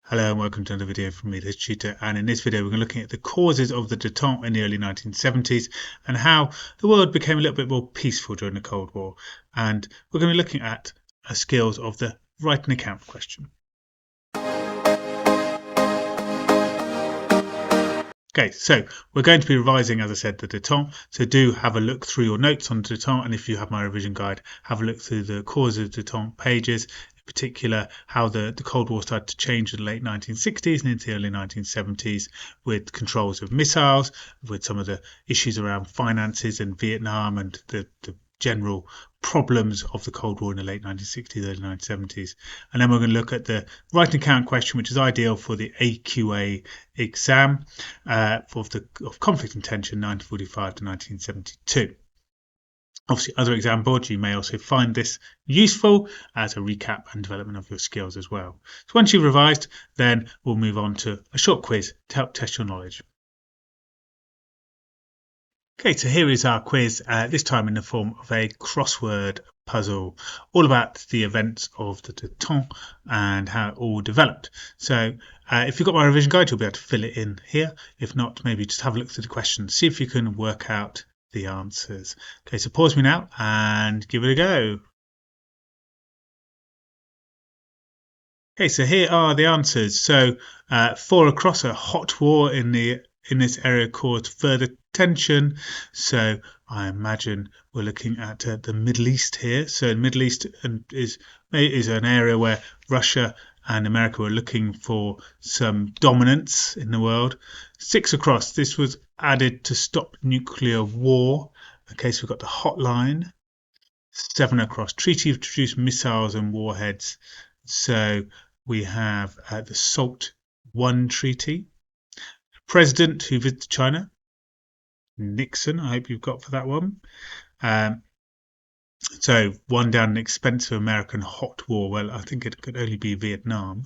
Hello and welcome to another video from me, the History Tutor, and in this video we're going to be looking at the causes of the detente in the early 1970s and how the world became a little bit more peaceful during the Cold War, and we're going to be looking at skills of the write an account question. Okay, so we're going to be revising, as I said, the detente, so do have a look through your notes on the detente, and if you have my revision guide, have a look through the causes of detente pages, in particular how the Cold War started to change in the late 1960s and into the early 1970s with controls of missiles, with some of the issues around finances in Vietnam and the general problems of the Cold War in the late 1960s, early 1970s. And then we're going to look at the write an account question, which is ideal for the AQA exam of conflict and tension 1945 to 1972. Obviously, other exam boards, you may also find this useful as a recap and development of your skills as well. So once you've revised, then we'll move on to a short quiz to help test your knowledge. Okay, so here is our quiz, this time in the form of a crossword puzzle, all about the events of the detente and how it all developed. So if you've got my revision guide, you'll be able to fill it in here. If not, maybe just have a look through the questions, see if you can work out the answers. Okay, so pause me now and give it a go. Okay, so here are the answers. So for across a hot war in this area caused further tension. So I imagine we're looking at the Middle East here. So the Middle East is an area where Russia and America were looking for some dominance in the world. 6 across, this was added to stop nuclear war. Okay, so we've got the hotline. 7 across, treaty to reduce missiles and warheads. So we have the SALT I treaty. President who visited China, Nixon. I hope you've got for that one. So one down an expensive American hot war. Well, I think it could only be Vietnam.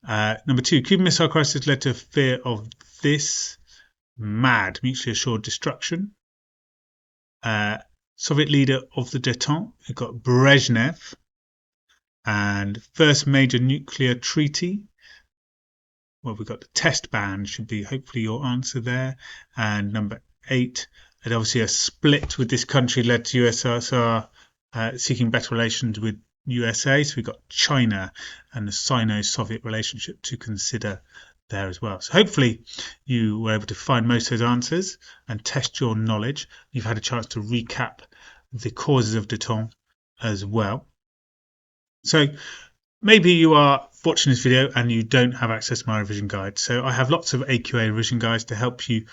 Number 2, Cuban Missile Crisis led to fear of this. MAD, mutually assured destruction. Soviet leader of the detente, we've got Brezhnev. And first major nuclear treaty. Well, we've got the test ban, should be hopefully your answer there. And number 8, and obviously a split with this country led to USSR seeking better relations with USA. So we've got China and the Sino-Soviet relationship to consider there as well. So hopefully you were able to find most of those answers and test your knowledge. You've had a chance to recap the causes of detente as well. So maybe you are watching this video and you don't have access to my revision guide. So I have lots of AQA revision guides to help you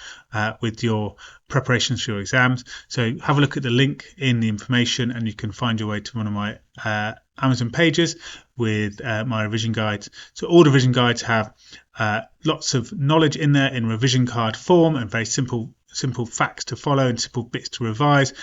with your preparations for your exams. So have a look at the link in the information and you can find your way to one of my Amazon pages with my revision guides. So all the revision guides have lots of knowledge in there in revision card form and very simple facts to follow and simple bits to revise.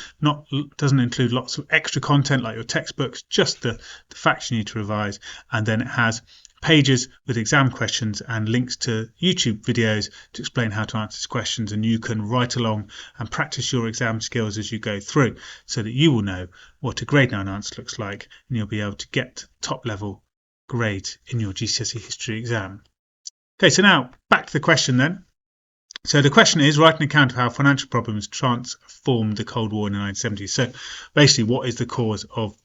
Doesn't include lots of extra content like your textbooks, just the facts you need to revise. And then it has pages with exam questions and links to YouTube videos to explain how to answer questions, and you can write along and practice your exam skills as you go through so that you will know what a grade 9 answer looks like and you'll be able to get top level grades in your GCSE history exam. Okay, so now back to the question then. So the question is, write an account of how financial problems transformed the Cold War in the 1970s. So basically, what is the cause of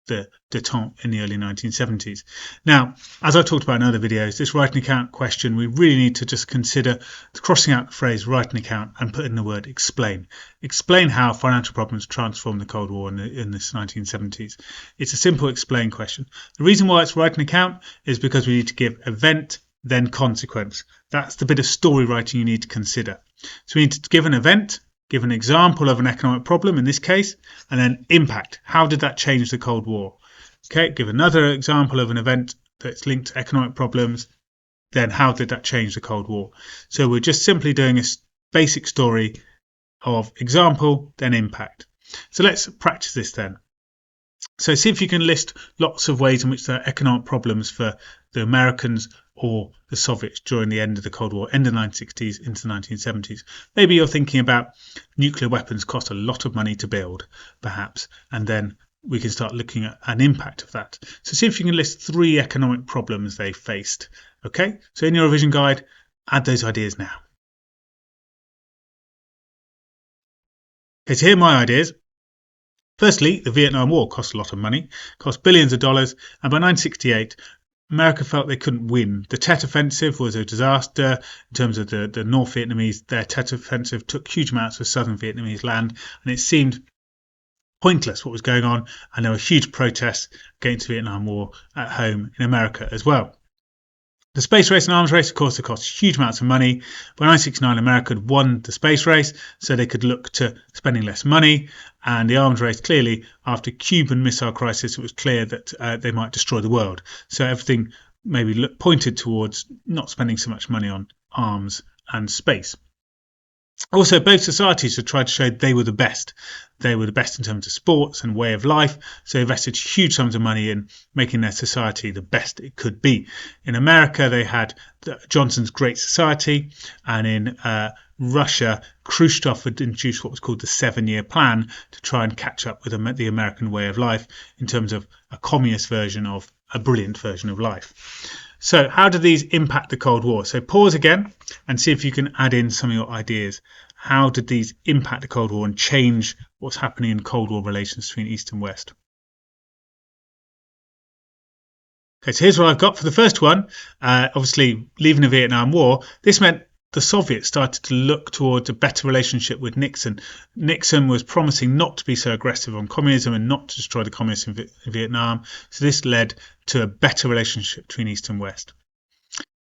the detente in the early 1970s? Now, as I talked about in other videos, this write an account question, we really need to just consider crossing out the phrase write an account and put in the word explain. Explain how financial problems transformed the Cold War in this 1970s. It's a simple explain question. The reason why it's write an account is because we need to give event, then consequence. That's the bit of story writing you need to consider. So we need to give an event, give an example of an economic problem in this case, and then impact. How did that change the Cold War? Okay, give another example of an event that's linked to economic problems, then how did that change the Cold War? So we're just simply doing a basic story of example, then impact. So let's practice this then. So see if you can list lots of ways in which there are economic problems for the Americans or the Soviets during the end of the Cold War, end of the 1960s into the 1970s. Maybe you're thinking about nuclear weapons cost a lot of money to build, perhaps, and then we can start looking at an impact of that. So see if you can list 3 economic problems they faced. Okay, so in your revision guide, add those ideas now. Okay, so here are my ideas. Firstly, the Vietnam War cost a lot of money, cost billions of dollars, and by 1968, America felt they couldn't win. The Tet Offensive was a disaster in terms of the North Vietnamese. Their Tet Offensive took huge amounts of southern Vietnamese land, and it seemed pointless what was going on, and there were huge protests against the Vietnam War at home in America as well. The space race and arms race, of course, it cost huge amounts of money. By 1969, America had won the space race, so they could look to spending less money. And the arms race, clearly, after Cuban Missile Crisis, it was clear that they might destroy the world. So everything maybe pointed towards not spending so much money on arms and space. Also, both societies had tried to show they were the best. They were the best in terms of sports and way of life, so they invested huge sums of money in making their society the best it could be. In America, they had Johnson's Great Society, and in Russia, Khrushchev had introduced what was called the 7-year plan to try and catch up with the American way of life in terms of a communist version of a brilliant version of life. So how do these impact the Cold War? So pause again and see if you can add in some of your ideas. How did these impact the Cold War and change what's happening in Cold War relations between East and West? Okay, so here's what I've got for the first one. Obviously, leaving the Vietnam War, this meant the Soviets started to look towards a better relationship with Nixon. Nixon was promising not to be so aggressive on communism and not to destroy the communists in Vietnam. So this led to a better relationship between East and West.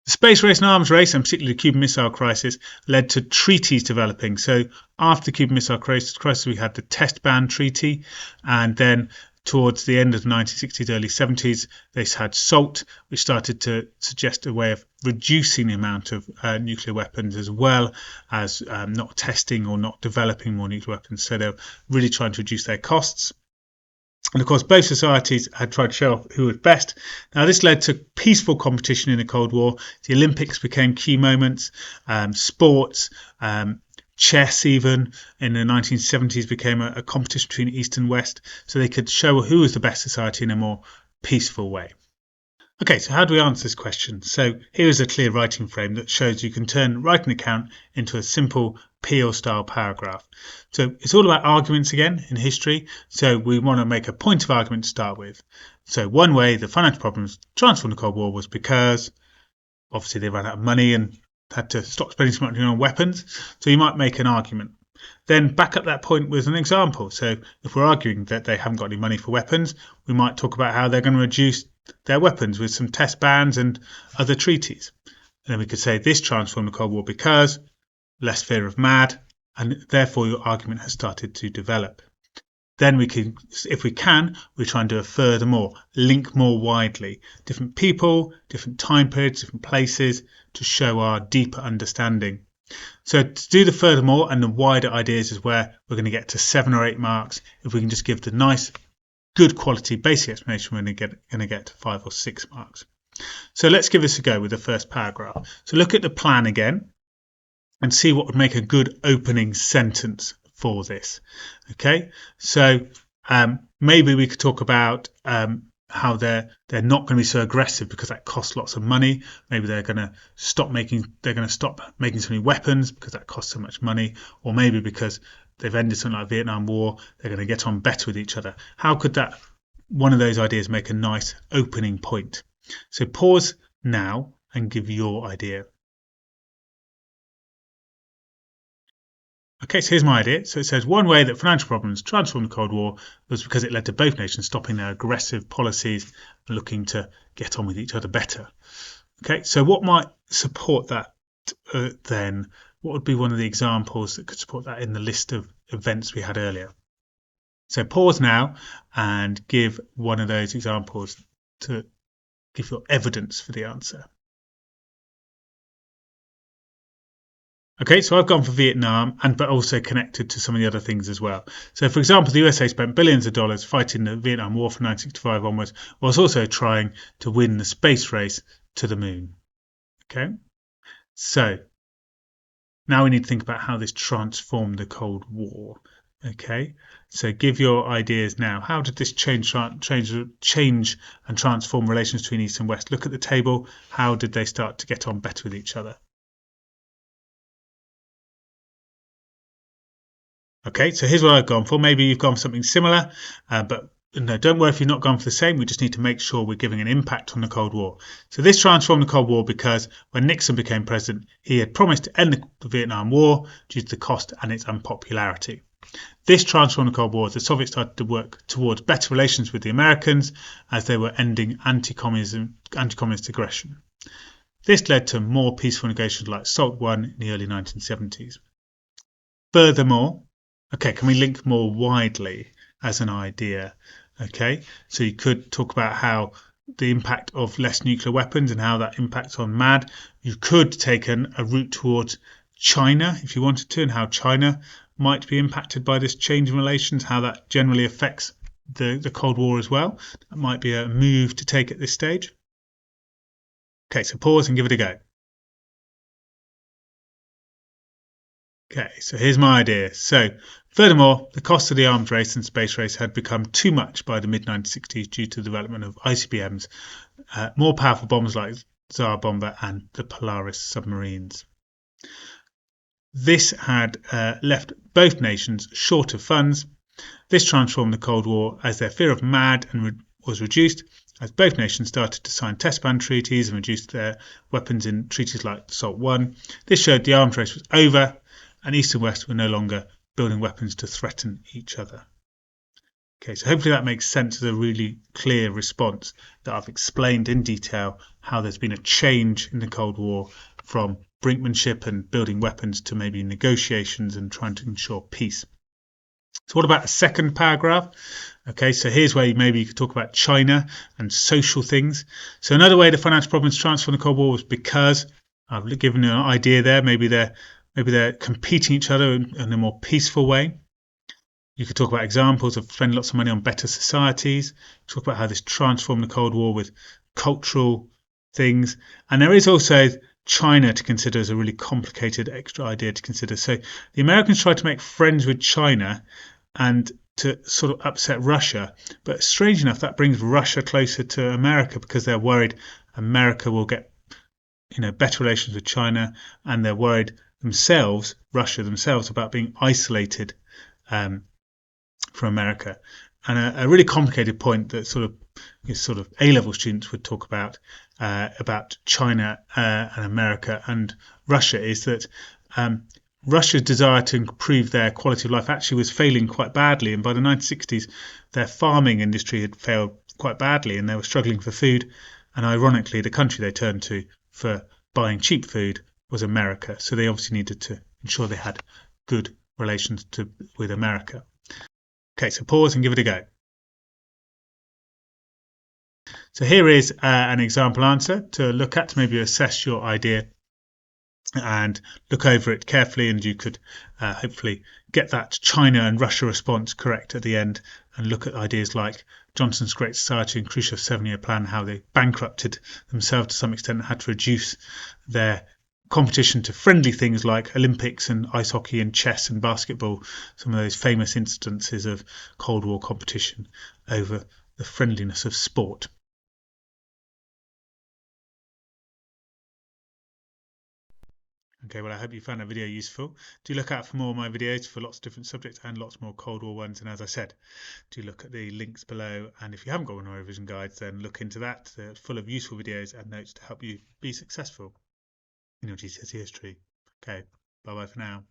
The space race and arms race, and particularly the Cuban Missile Crisis, led to treaties developing. So after the Cuban Missile Crisis, we had the Test Ban Treaty, and then towards the end of the 1960s, early 70s, they had SALT, which started to suggest a way of reducing the amount of nuclear weapons, as well as not testing or not developing more nuclear weapons. So they're really trying to reduce their costs. And of course, both societies had tried to show off who was best. Now, this led to peaceful competition in the Cold War. The Olympics became key moments, sports, chess even in the 1970s became a competition between East and West, so they could show who was the best society in a more peaceful way. Okay, so how do we answer this question? So here is a clear writing frame that shows you can turn write an account into a simple Peel style paragraph. So it's all about arguments again in history. So we want to make a point of argument to start with. So one way the financial problems transformed the Cold War was because obviously they ran out of money and had to stop spending so much money on weapons. So you might make an argument. Then back up that point with an example. So if we're arguing that they haven't got any money for weapons, we might talk about how they're going to reduce their weapons with some test bans and other treaties. And then we could say this transformed the Cold War because less fear of mad, and therefore your argument has started to develop. Then we can, if we can, we try and do a furthermore, link more widely, different people, different time periods, different places to show our deeper understanding. So to do the furthermore and the wider ideas is where we're going to get to 7 or 8 marks. If we can just give the nice, good quality basic explanation, we're going to get 5 or 6 marks. So let's give this a go with the first paragraph. So look at the plan again and see what would make a good opening sentence for this. Okay, so maybe we could talk about how they're not going to be so aggressive because that costs lots of money. Maybe they're going to stop making so many weapons because that costs so much money, or maybe because they've ended something like Vietnam War, they're going to get on better with each other. How could that one of those ideas make a nice opening point? So pause now and give your idea. Okay, so here's my idea. So it says one way that financial problems transformed the Cold War was because it led to both nations stopping their aggressive policies and looking to get on with each other better. Okay, so what might support that then? What would be one of the examples that could support that in the list of events we had earlier? So pause now and give one of those examples to give your evidence for the answer. Okay, so I've gone for Vietnam, but also connected to some of the other things as well. So, for example, the USA spent billions of dollars fighting the Vietnam War from 1965 onwards, whilst also trying to win the space race to the moon. Okay, so now we need to think about how this transformed the Cold War. Okay, so give your ideas now. How did this change and transform relations between East and West? Look at the table. How did they start to get on better with each other? Okay, so here's what I've gone for. Maybe you've gone for something similar, but no, don't worry if you've not gone for the same. We just need to make sure we're giving an impact on the Cold War. So this transformed the Cold War because when Nixon became president, he had promised to end the Vietnam War due to the cost and its unpopularity. This transformed the Cold War as the Soviets started to work towards better relations with the Americans as they were ending anti-communist aggression. This led to more peaceful negotiations like SALT I in the early 1970s. Furthermore, okay, can we link more widely as an idea? Okay, so you could talk about how the impact of less nuclear weapons and how that impacts on MAD. You could take a route towards China if you wanted to, and how China might be impacted by this change in relations, how that generally affects the Cold War as well. That might be a move to take at this stage. Okay, so pause and give it a go. Okay, so here's my idea. So, furthermore, the cost of the arms race and space race had become too much by the mid 1960s due to the development of ICBMs, more powerful bombers like Tsar Bomber and the Polaris submarines. This had left both nations short of funds. This transformed the Cold War as their fear of MAD was reduced, as both nations started to sign test ban treaties and reduced their weapons in treaties like SALT I. This showed the arms race was over and East and West were no longer building weapons to threaten each other. Okay, so hopefully that makes sense as a really clear response that I've explained in detail how there's been a change in the Cold War from brinkmanship and building weapons to maybe negotiations and trying to ensure peace. So what about a second paragraph? Okay, so here's where maybe you could talk about China and social things. So another way the financial problems transformed the Cold War was because I've given you an idea there. Maybe they're competing each other in a more peaceful way. You could talk about examples of spending lots of money on better societies. Talk about how this transformed the Cold War with cultural things. And there is also China to consider as a really complicated extra idea to consider. So the Americans tried to make friends with China and to sort of upset Russia. But strange enough, that brings Russia closer to America because they're worried America will get better relations with China, and they're worried themselves, Russia themselves, about being isolated from America. And a really complicated point that sort of A-level students would talk about China and America and Russia is that Russia's desire to improve their quality of life actually was failing quite badly. And by the 1960s, their farming industry had failed quite badly and they were struggling for food. And ironically, the country they turned to for buying cheap food was America. So they obviously needed to ensure they had good relations with America. Okay, so pause and give it a go. So here is an example answer to look at to maybe assess your idea and look over it carefully, and you could hopefully get that China and Russia response correct at the end and look at ideas like Johnson's Great Society and Khrushchev's 7-year plan, how they bankrupted themselves to some extent and had to reduce their competition to friendly things like Olympics and ice hockey and chess and basketball, some of those famous instances of Cold War competition over the friendliness of sport. Okay, well, I hope you found that video useful. Do look out for more of my videos for lots of different subjects and lots more Cold War ones. And as I said, do look at the links below. And if you haven't got one of my revision guides, then look into that. They're full of useful videos and notes to help you be successful in your GCSE history. Okay, bye bye for now.